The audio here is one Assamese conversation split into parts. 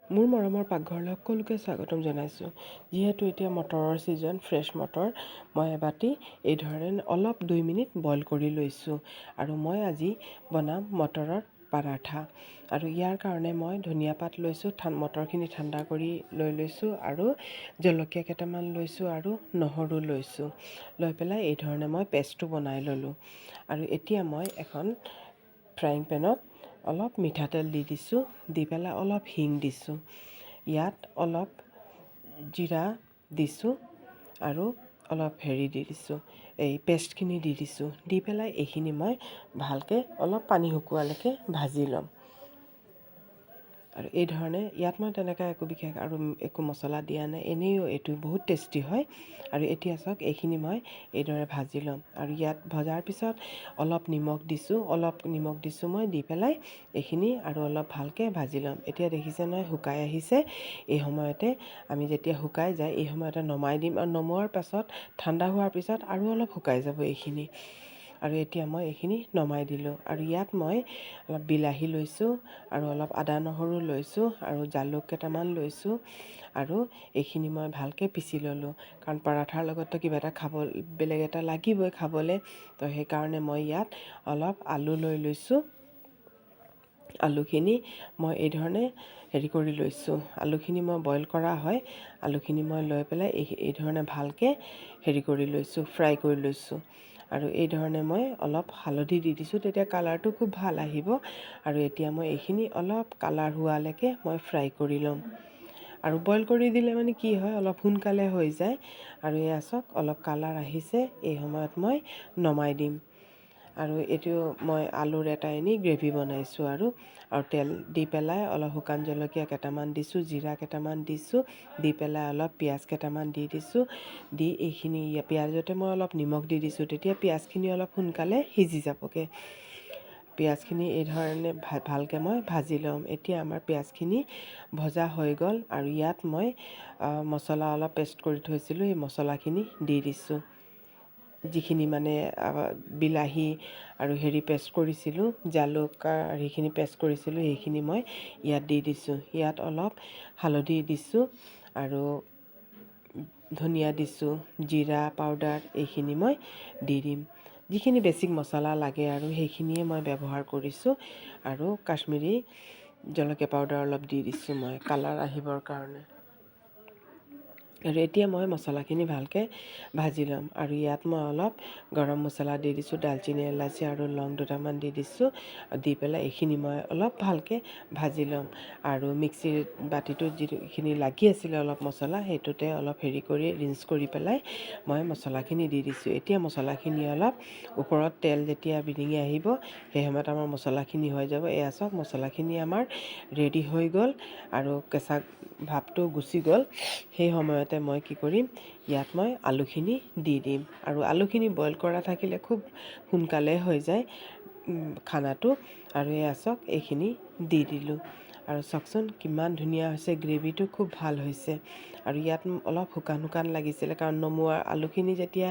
মোৰ মৰমৰ পাকঘৰলৈ সকলোকে স্বাগতম জনাইছোঁ। যিহেতু এতিয়া মটৰৰ ছিজন, ফ্ৰেছ মটৰ মই এবাতি এই ধৰণে অলপ 2 মিনিট বইল কৰি লৈছোঁ। আৰু মই আজি বনাম মটৰৰ পাৰাঠা। আৰু ইয়াৰ কাৰণে মই ধনিয়া পাত লৈছোঁ, মটৰখিনি ঠাণ্ডা কৰি লৈছোঁ আৰু জলকীয়া কেইটামান লৈছোঁ আৰু নহৰু লৈছোঁ। লৈ পেলাই এই ধৰণে মই পেষ্টটো বনাই ল'লোঁ। আৰু এতিয়া মই এখন ফ্ৰাইং পেনত অলপ মিঠাতেল দি দিছোঁ, দি পেলাই অলপ হিং দিছোঁ। ইয়াত অলপ জিৰা দিছোঁ আৰু অলপ দি দিছোঁ, এই পেষ্টখিনি দি দিছোঁ। দি পেলাই এইখিনি মই ভালকৈ অলপ পানী শুকোৱালৈকে ভাজি ল'ম। আৰু এই ধৰণে ইয়াত মই তেনেকৈ একো বিশেষ আৰু একো মছলা দিয়া নাই, এনেও এইটো বহুত টেষ্টি হয়। আৰু এতিয়া চাওক এইখিনি মই এইদৰে ভাজি ল'ম। আৰু ইয়াত ভজাৰ পিছত অলপ নিমখ দিছোঁ মই, দি পেলাই এইখিনি আৰু অলপ ভালকৈ ভাজি ল'ম। এতিয়া দেখিছে নহয় শুকাই আহিছে। এই সময়তে আমি যেতিয়া শুকাই যায় এই সময়তে নমাই দিম, আৰু নমোৱাৰ পাছত ঠাণ্ডা হোৱাৰ পিছত আৰু অলপ শুকাই যাব এইখিনি। আৰু এতিয়া মই এইখিনি নমাই দিলোঁ। আৰু ইয়াত মই অলপ বিলাহী লৈছোঁ আৰু অলপ আদা নহৰু লৈছোঁ আৰু জালুক কেইটামান লৈছোঁ। আৰু এইখিনি মই ভালকৈ পিচি ল'লোঁ, কাৰণ পৰাঠাৰ লগততো কিবা এটা বেলেগ এটা লাগিবই খাবলৈ। তো সেইকাৰণে মই ইয়াত অলপ আলু লৈ লৈছোঁ। আলুখিনি মই এই ধৰণে কৰি লৈছোঁ। আলুখিনি মই বইল কৰা হয়। আলুখিনি মই লৈ পেলাই এই ধৰণে ভালকৈ কৰি লৈছোঁ, ফ্ৰাই কৰি লৈছোঁ। আৰু এই ধৰণে মই অলপ হালধি দি দিছোঁ, তেতিয়া কালাৰটো খুব ভাল আহিব। আৰু এতিয়া মই এইখিনি অলপ কালাৰ হোৱালৈকে মই ফ্ৰাই কৰি ল'ম। আৰু বইল কৰি দিলে মানে কি হয়, অলপ সোনকালে হৈ যায়। আৰু এয়া চাওক অলপ কালাৰ আহিছে, এই সময়ত মই নমাই দিম। আৰু এইটো মই আলুৰ এটা এনেই গ্ৰেভি বনাইছোঁ। আৰু তেল দি পেলাই অলপ শুকান জলকীয়া কেইটামান দিছোঁ, জিৰা কেইটামান দিছোঁ, দি পেলাই অলপ পিঁয়াজ কেইটামান দি দিছোঁ। দি এইখিনি পিঁয়াজতে মই অলপ নিমখ দি দিছোঁ, তেতিয়া পিঁয়াজখিনি অলপ সোনকালে সিজি যাবগৈ। পিঁয়াজখিনি এই ধৰণে ভালকৈ মই ভাজি ল'ম। এতিয়া আমাৰ পিঁয়াজখিনি ভজা হৈ গ'ল। আৰু ইয়াত মই মছলা অলপ পেষ্ট কৰি থৈছিলোঁ, এই মছলাখিনি দি দিছোঁ। যিখিনি মানে বিলাহী আৰু পেষ্ট কৰিছিলোঁ, জালুক সেইখিনি পেষ্ট কৰিছিলোঁ, সেইখিনি মই ইয়াত দি দিছোঁ। ইয়াত অলপ হালধি দিছোঁ আৰু ধনিয়া দিছোঁ, জিৰা পাউডাৰ এইখিনি মই দি দিম। যিখিনি বেছিক মছলা লাগে আৰু সেইখিনিয়ে মই ব্যৱহাৰ কৰিছোঁ। আৰু কাশ্মীৰী জলকীয়া পাউডাৰ অলপ দি দিছোঁ মই কালাৰ আহিবৰ কাৰণে। আৰু এতিয়া মই মছলাখিনি ভালকৈ ভাজি ল'ম। আৰু ইয়াত মই অলপ গৰম মছলা দি দিছোঁ, দালচিনি এলাচি আৰু লং দুটামান দি দিছোঁ। দি পেলাই এইখিনি মই অলপ ভালকৈ ভাজি ল'ম। আৰু মিক্সিৰ বাতিটোত যিখিনি লাগি আছিলে অলপ মছলা, সেইটোতে অলপ কৰি ৰিঞ্চ কৰি পেলাই মই মছলাখিনি দি দিছোঁ। এতিয়া মছলাখিনি অলপ ওপৰত তেল যেতিয়া বিৰিঙি আহিব, সেই সময়ত আমাৰ মছলাখিনি হৈ যাব। এয়া চাওক মছলাখিনি আমাৰ ৰেডি হৈ গ'ল আৰু কেঁচা ভাপটো গুচি গ'ল। সেই সময়তে মই কি কৰিম, ইয়াত মই আলুখিনি দি দিম। আৰু আলুখিনি বইল কৰা থাকিলে খুব সোনকালে হৈ যায় খানাটো। আৰু এয়া চাওক এইখিনি দি দিলোঁ। আৰু চাওকচোন কিমান ধুনীয়া হৈছে, গ্ৰেভিটো খুব ভাল হৈছে। আৰু ইয়াত অলপ শুকান লাগিছিলে, কাৰণ আলুখিনি যেতিয়া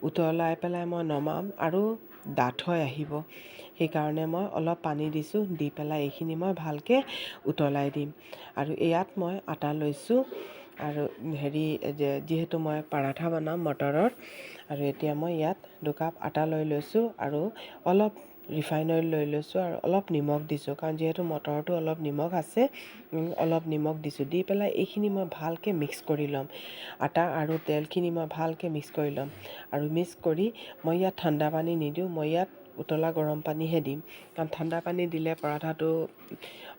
উতলাই পেলাই মই নমাম আৰু ডাঠ হৈ আহিব। সেইকাৰণে মই অলপ পানী দিছোঁ, দি পেলাই এইখিনি মই ভালকৈ উতলাই দিম। আৰু ইয়াত মই আটা লৈছোঁ। আৰু যিহেতু মই পাৰাঠা বনাম মটৰৰ, আৰু এতিয়া মই ইয়াত 2 কাপ আটা লৈ লৈছোঁ আৰু অলপ ৰিফাইন অইল লৈ লৈছোঁ আৰু অলপ নিমখ দিছোঁ, কাৰণ যিহেতু মটৰটো অলপ নিমখ আছে, অলপ নিমখ দিছোঁ। দি পেলাই এইখিনি মই ভালকৈ মিক্স কৰি ল'ম। আটা আৰু তেলখিনি মই ভালকৈ মিক্স কৰি ল'ম। আৰু মিক্স কৰি মই ইয়াত ঠাণ্ডা পানী নিদিওঁ, মই ইয়াত উতলা গৰম পানীহে দিম। কাৰণ ঠাণ্ডা পানী দিলে পৰাঠাটো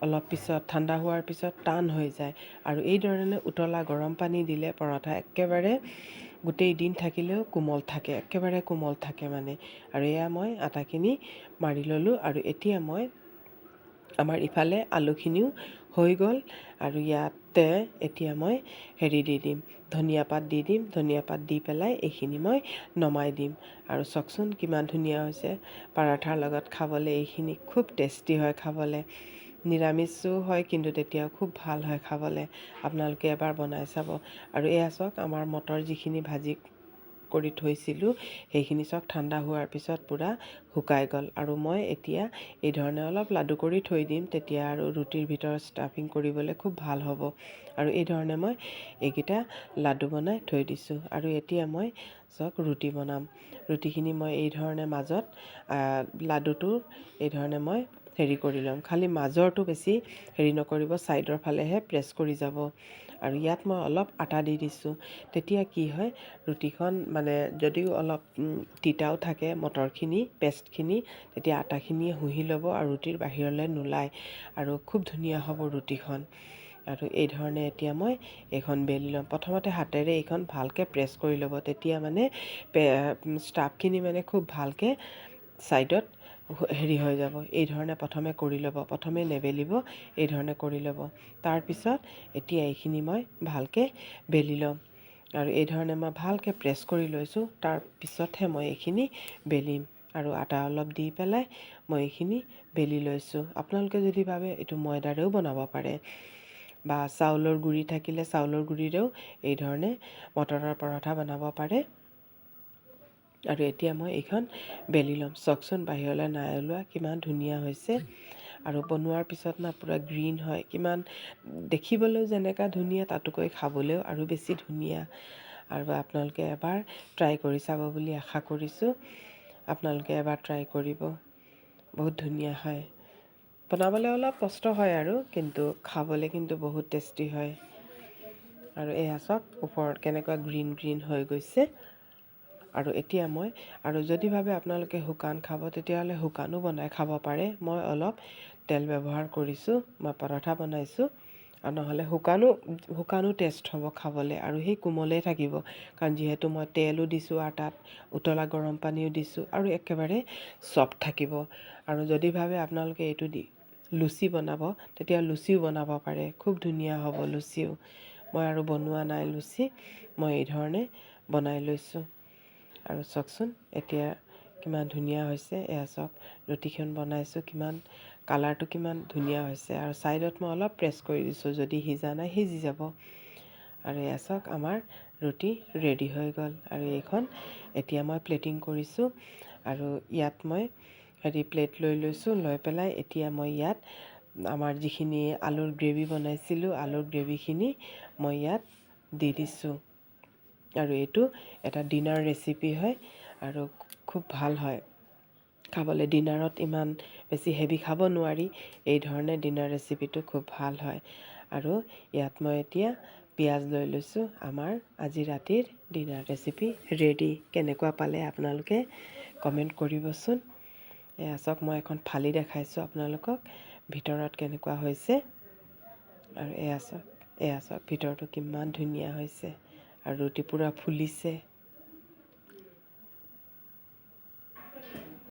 অলপ পিছত ঠাণ্ডা হোৱাৰ পিছত টান হৈ যায়। আৰু এই ধৰণে উতলা গৰম পানী দিলে পৰঠা একেবাৰে গোটেই দিন থাকিলেও কোমল থাকে, একেবাৰে কোমল থাকে মানে। আৰু এয়া মই আটাখিনি মাৰি ল'লোঁ। আৰু এতিয়া মই আমাৰ ইফালে আলুখিনিও হৈ গ'ল। আৰু ইয়াতে এতিয়া মই দি দিম, ধনিয়া পাত দি দিম। ধনিয়া পাত দি পেলাই এইখিনি মই নমাই দিম। আৰু চাওকচোন কিমান ধুনীয়া হৈছে। পৰাঠাৰ লগত খাবলৈ এইখিনি খুব টেষ্টি হয় খাবলৈ। নিৰামিষো হয়, কিন্তু তেতিয়াও খুব ভাল হয় খাবলৈ। আপোনালোকে এবাৰ বনাই চাব। আৰু এয়া চাওক আমাৰ মটৰ যিখিনি ভাজি কৰি থৈছিলোঁ সেইখিনি চব ঠাণ্ডা হোৱাৰ পিছত পূৰা শুকাই গ'ল। আৰু মই এতিয়া এই ধৰণে অলপ লাডু কৰি থৈ দিম, তেতিয়া আৰু ৰুটিৰ ভিতৰত ষ্টাফিং কৰিবলৈ খুব ভাল হ'ব। আৰু এই ধৰণে মই এইকেইটা লাডু বনাই থৈ দিছোঁ। আৰু এতিয়া মই ৰুটি বনাম। ৰুটিখিনি মই এই ধৰণে মাজত লাডুটো এই ধৰণে মই কৰি ল'ম। খালি মাজৰটো বেছি নকৰিব, ছাইডৰ ফালেহে প্ৰেছ কৰি যাব। আৰু ইয়াত মই অলপ আটা দি দিছোঁ। তেতিয়া কি হয়, ৰুটিখন মানে যদিও অলপ তিতাও থাকে মটৰখিনি পেষ্টখিনি, তেতিয়া আটাখিনিয়ে শুহি ল'ব আৰু ৰুটিৰ বাহিৰলৈ নোলায় আৰু খুব ধুনীয়া হ'ব ৰুটিখন। আৰু এই ধৰণে এতিয়া মই এইখন বেলি ল'ম। প্ৰথমতে হাতেৰে এইখন ভালকৈ প্ৰেছ কৰি ল'ব, তেতিয়া মানে ষ্টাফখিনি মানে খুব ভালকৈ ছাইডত হৈ যাব। এই ধৰণে প্ৰথমে কৰি ল'ব, প্ৰথমে নেবেলিব, এই ধৰণে কৰি ল'ব। তাৰপিছত এতিয়া এইখিনি মই ভালকৈ বেলি ল'ম। আৰু এই ধৰণে মই ভালকৈ প্ৰেছ কৰি লৈছোঁ। তাৰপিছতহে মই এইখিনি বেলিম। আৰু আটা অলপ দি পেলাই মই এইখিনি বেলি লৈছোঁ। আপোনালোকে যদি ভাবে এইটো ময়দাৰেও বনাব পাৰে, বা চাউলৰ গুড়ি থাকিলে চাউলৰ গুড়িৰেও এই ধৰণে মটৰৰ পৰঠা বনাব পাৰে। আৰু এতিয়া মই এইখন বেলি ল'ম। চাওকচোন বাহিৰলৈ নাই ওলোৱা, কিমান ধুনীয়া হৈছে। আৰু বনোৱাৰ পিছত পূৰা গ্ৰীণ হয়, কিমান দেখিবলৈও যেনেকুৱা ধুনীয়া তাতোকৈ খাবলৈও আৰু বেছি ধুনীয়া। আৰু আপোনালোকে এবাৰ ট্ৰাই কৰি চাব বুলি আশা কৰিছোঁ। আপোনালোকে এবাৰ ট্ৰাই কৰিব, বহুত ধুনীয়া হয়। বনাবলৈ অলপ কষ্ট হয় আৰু, কিন্তু খাবলৈ কিন্তু বহুত টেষ্টি হয়। আৰু এয়া চাওক ওপৰত কেনেকুৱা গ্ৰীণ গ্ৰীণ হৈ গৈছে। আৰু এতিয়া মই যদি ভাবে আপোনালোকে শুকান খাব, তেতিয়াহ'লে শুকানো বনাই খাব পাৰে। মই অলপ তেল ব্যৱহাৰ কৰিছোঁ, মই পৰঠা বনাইছোঁ। আৰু নহ'লে শুকানো টেষ্ট হ'ব খাবলৈ, আৰু সেই কোমলেই থাকিব। কাৰণ যিহেতু মই তেলো দিছোঁ আটাত, উতলা গৰম পানীও দিছোঁ, আৰু একেবাৰে চফ্ট থাকিব। আৰু যদি ভাবে আপোনালোকে এইটো দি লুচি বনাব, তেতিয়া লুচিও বনাব পাৰে, খুব ধুনীয়া হ'ব লুচিও। মই আৰু বনোৱা নাই লুচি, মই এই ধৰণে বনাই লৈছোঁ। আৰু চাওকচোন এতিয়া কিমান ধুনীয়া হৈছে। এয়া চাওক ৰুটিখন বনাইছোঁ, কিমান কালাৰটো কিমান ধুনীয়া হৈছে। আৰু ছাইডত মই অলপ প্ৰেছ কৰি দিছোঁ, যদি সিজা নাই সিজি যাব। আৰু এয়া চাওক আমাৰ ৰুটি ৰেডি হৈ গ'ল। আৰু এইখন এতিয়া মই প্লেটিং কৰিছোঁ। আৰু ইয়াত মই প্লেট লৈ লৈছোঁ, লৈ পেলাই এতিয়া মই ইয়াত আমাৰ যিখিনি আলুৰ গ্ৰেভি বনাইছিলোঁ, আলুৰ গ্ৰেভিখিনি মই ইয়াত দি দিছোঁ। আৰু এইটো এটা ডিনাৰ ৰেচিপি হয়, আৰু খুব ভাল হয় খাবলৈ। ডিনাৰত ইমান বেছি হেভি খাব নোৱাৰি, এই ধৰণে ডিনাৰ ৰেচিপিটো খুব ভাল হয়। আৰু ইয়াত মই এতিয়া পিঁয়াজ লৈ লৈছোঁ। আমাৰ আজি ৰাতিৰ ডিনাৰ ৰেচিপি ৰেডি। কেনেকুৱা পালে আপোনালোকে কমেণ্ট কৰিবচোন। এয়া চাওক মই এখন ফালি দেখাইছোঁ আপোনালোকক, ভিতৰত কেনেকুৱা হৈছে। আৰু এয়া চাওক ভিতৰটো কিমান ধুনীয়া হৈছে। আৰু ৰুটি পূৰা ফুলিছে।